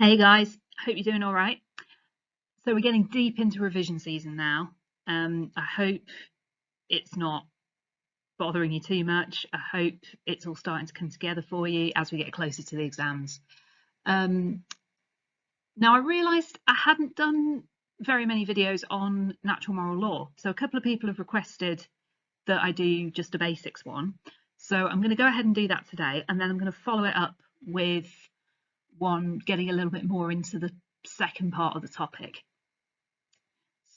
Hey guys, hope you're doing all right. So we're getting deep into revision season now. I hope it's not bothering you too much. I hope it's all starting to come together for you as we get closer to the exams. Now I realised I hadn't done very many videos on natural moral law. So a couple of people have requested that I do just a basics one. So I'm going to go ahead and do that today, and then I'm going to follow it up with one getting a little bit more into the second part of the topic.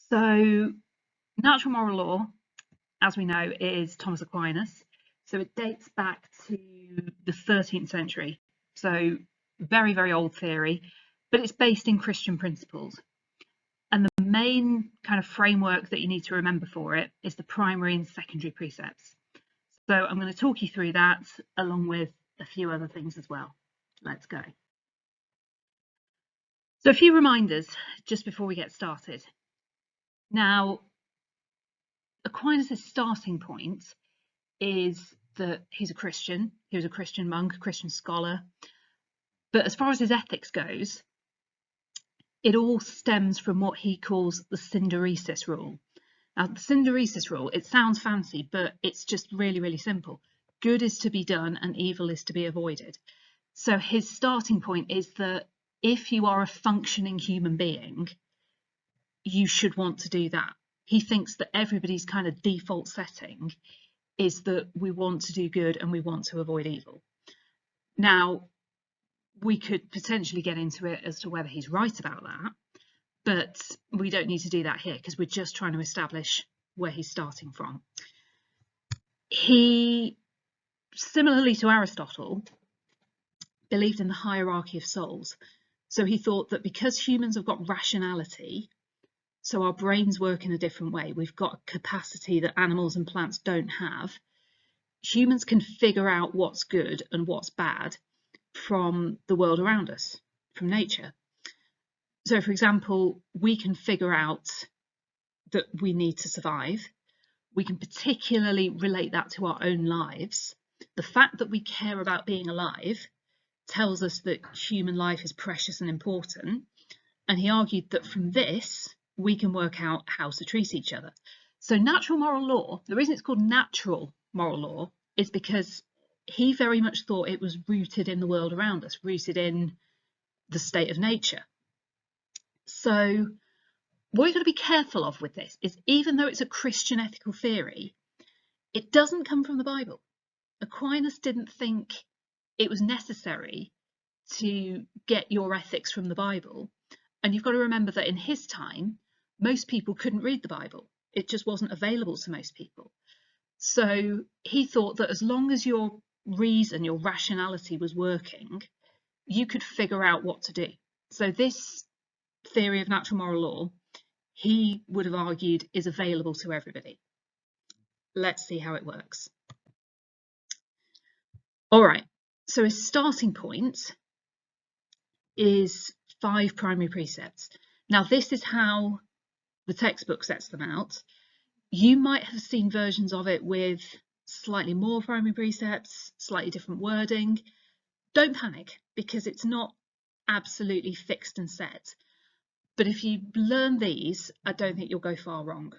So natural moral law, as we know, is Thomas Aquinas. So it dates back to the 13th century. So very, very old theory, but it's based in Christian principles. And the main kind of framework that you need to remember for it is the primary and secondary precepts. So I'm going to talk you through that along with a few other things as well. Let's go. So a few reminders just before we get started. Now, Aquinas' starting point is that he's a Christian, he was a Christian monk, a Christian scholar, but as far as his ethics goes, it all stems from what he calls the Synderesis rule. Now, the Synderesis rule, it sounds fancy, but it's just really, really simple. Good is to be done and evil is to be avoided. So his starting point is that if you are a functioning human being, you should want to do that. He thinks that everybody's kind of default setting is that we want to do good and we want to avoid evil. Now, we could potentially get into it as to whether he's right about that, but we don't need to do that here because we're just trying to establish where he's starting from. He, similarly to Aristotle, believed in the hierarchy of souls. So he thought that because humans have got rationality, so our brains work in a different way, we've got a capacity that animals and plants don't have, humans can figure out what's good and what's bad from the world around us, from nature. So, for example, we can figure out that we need to survive. We can particularly relate that to our own lives. The fact that we care about being alive tells us that human life is precious and important. And he argued that from this, we can work out how to treat each other. So natural moral law, the reason it's called natural moral law is because he very much thought it was rooted in the world around us, rooted in the state of nature. So what you've got to be careful of with this is, even though it's a Christian ethical theory, it doesn't come from the Bible. Aquinas didn't think it was necessary to get your ethics from the Bible. And you've got to remember that in his time, most people couldn't read the Bible. It just wasn't available to most people. So he thought that as long as your reason, your rationality was working, you could figure out what to do. So this theory of natural moral law, he would have argued, is available to everybody. Let's see how it works. All right, so his starting point is 5 primary precepts. Now, this is how the textbook sets them out. You might have seen versions of it with slightly more primary precepts, slightly different wording. Don't panic, because it's not absolutely fixed and set. But if you learn these, I don't think you'll go far wrong.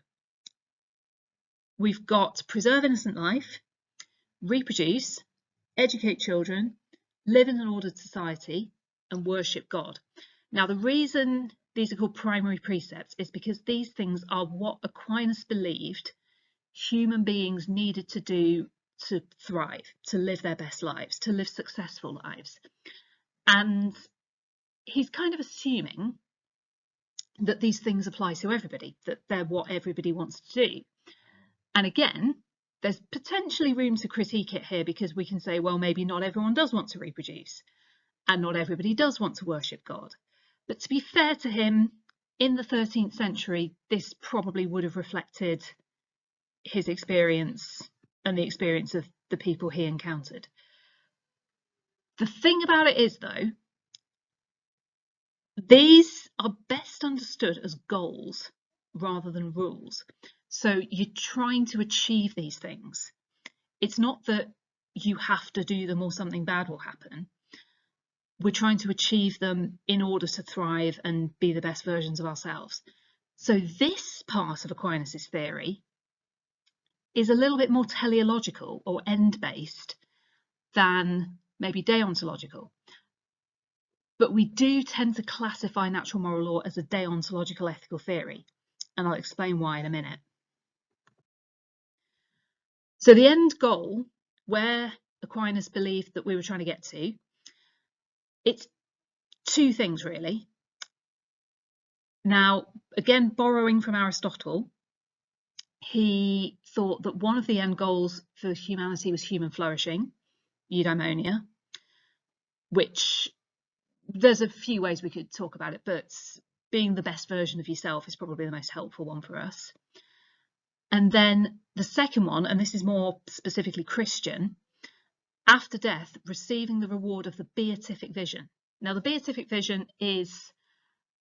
We've got preserve innocent life, reproduce, educate children, live in an ordered society, and worship God. Now, the reason these are called primary precepts is because these things are what Aquinas believed human beings needed to do to thrive, to live their best lives, to live successful lives. And he's kind of assuming that these things apply to everybody, that they're what everybody wants to do. And again, there's potentially room to critique it here, because we can say, well, maybe not everyone does want to reproduce, and not everybody does want to worship God. But to be fair to him, in the 13th century, this probably would have reflected his experience and the experience of the people he encountered. The thing about it is, though, these are best understood as goals rather than rules. So you're trying to achieve these things. It's not that you have to do them or something bad will happen. we're trying to achieve them in order to thrive and be the best versions of ourselves. So this part of Aquinas' theory is a little bit more teleological or end-based than maybe deontological. But we do tend to classify natural moral law as a deontological ethical theory, and I'll explain why in a minute. So the end goal, where Aquinas believed that we were trying to get to, it's two things really. Now, again, borrowing from Aristotle, he thought that one of the end goals for humanity was human flourishing, eudaimonia, which there's a few ways we could talk about it, but being the best version of yourself is probably the most helpful one for us. And then the second one, and this is more specifically Christian, after death, receiving the reward of the beatific vision. Now, the beatific vision is,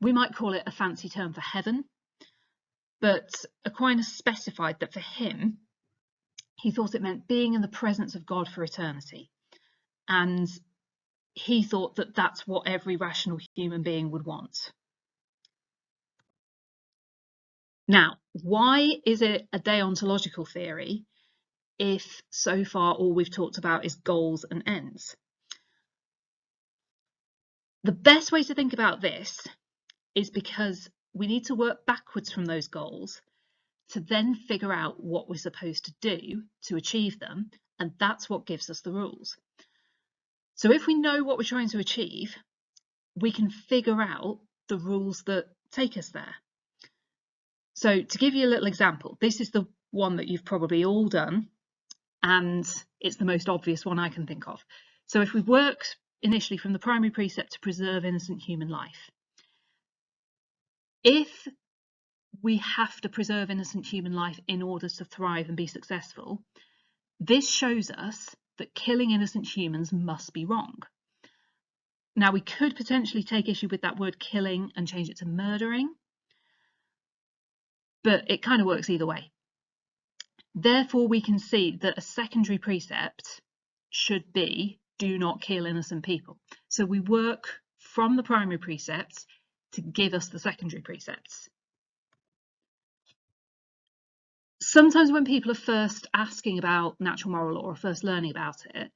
we might call it a fancy term for heaven, but Aquinas specified that for him, he thought it meant being in the presence of God for eternity. And he thought that that's what every rational human being would want. Now, why is it a deontological theory if so far all we've talked about is goals and ends? The best way to think about this is because we need to work backwards from those goals to then figure out what we're supposed to do to achieve them, and that's what gives us the rules. So if we know what we're trying to achieve, we can figure out the rules that take us there. So to give you a little example, this is the one that you've probably all done, and it's the most obvious one I can think of. So if we work initially from the primary precept to preserve innocent human life, if we have to preserve innocent human life in order to thrive and be successful, this shows us that killing innocent humans must be wrong. Now, we could potentially take issue with that word killing and change it to murdering, but it kind of works either way. Therefore, we can see that a secondary precept should be do not kill innocent people. So we work from the primary precepts to give us the secondary precepts. Sometimes when people are first asking about natural moral law or first learning about it,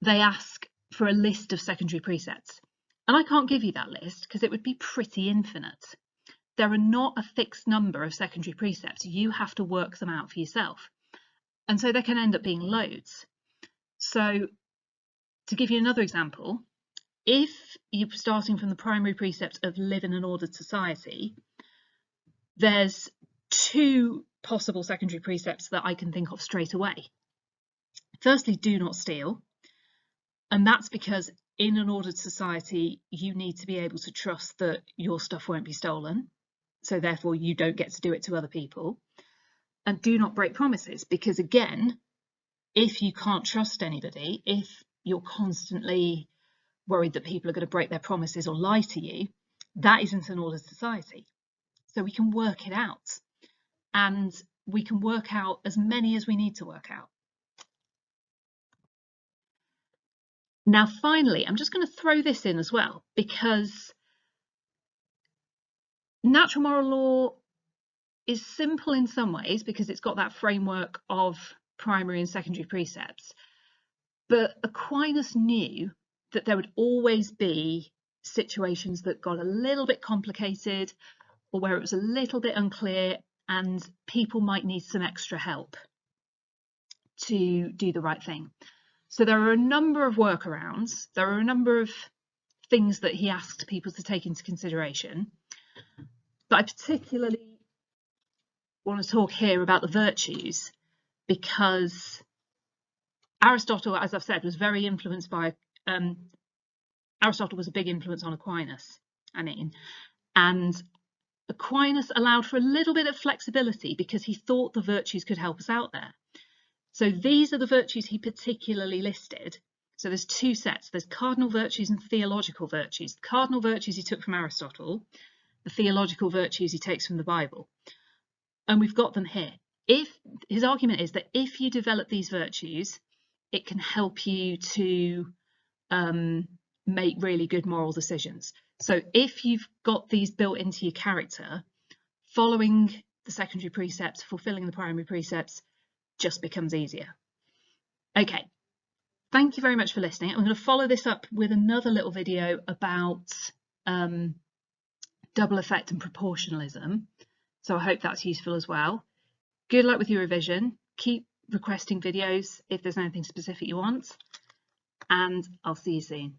they ask for a list of secondary precepts. And I can't give you that list because it would be pretty infinite. There are not a fixed number of secondary precepts. You have to work them out for yourself. And so there can end up being loads. So to give you another example, if you're starting from the primary precept of live in an ordered society, there's two possible secondary precepts that I can think of straight away. Firstly, do not steal. And that's because in an ordered society, you need to be able to trust that your stuff won't be stolen. So therefore, you don't get to do it to other people. And do not break promises, because again, if you can't trust anybody, if you're constantly worried that people are going to break their promises or lie to you, that isn't an ordered society. So we can work it out, and we can work out as many as we need to work out. Now, finally, I'm just going to throw this in as well, because natural moral law is simple in some ways because it's got that framework of primary and secondary precepts. But Aquinas knew that there would always be situations that got a little bit complicated or where it was a little bit unclear, and people might need some extra help to do the right thing. So there are a number of workarounds. There are a number of things that he asked people to take into consideration. But I particularly want to talk here about the virtues because Aristotle, as I've said, was very influenced by, Aristotle was a big influence on Aquinas, and Aquinas allowed for a little bit of flexibility because he thought the virtues could help us out there. So these are the virtues he particularly listed. So there's two sets. There's cardinal virtues and theological virtues. The cardinal virtues he took from Aristotle, the theological virtues he takes from the Bible. And we've got them here. His argument is that if you develop these virtues, it can help you to make really good moral decisions. So if you've got these built into your character, following the secondary precepts, fulfilling the primary precepts just becomes easier. Okay, thank you very much for listening. I'm going to follow this up with another little video about double effect and proportionalism. So I hope that's useful as well. Good luck with your revision. Keep requesting videos if there's anything specific you want, and I'll see you soon.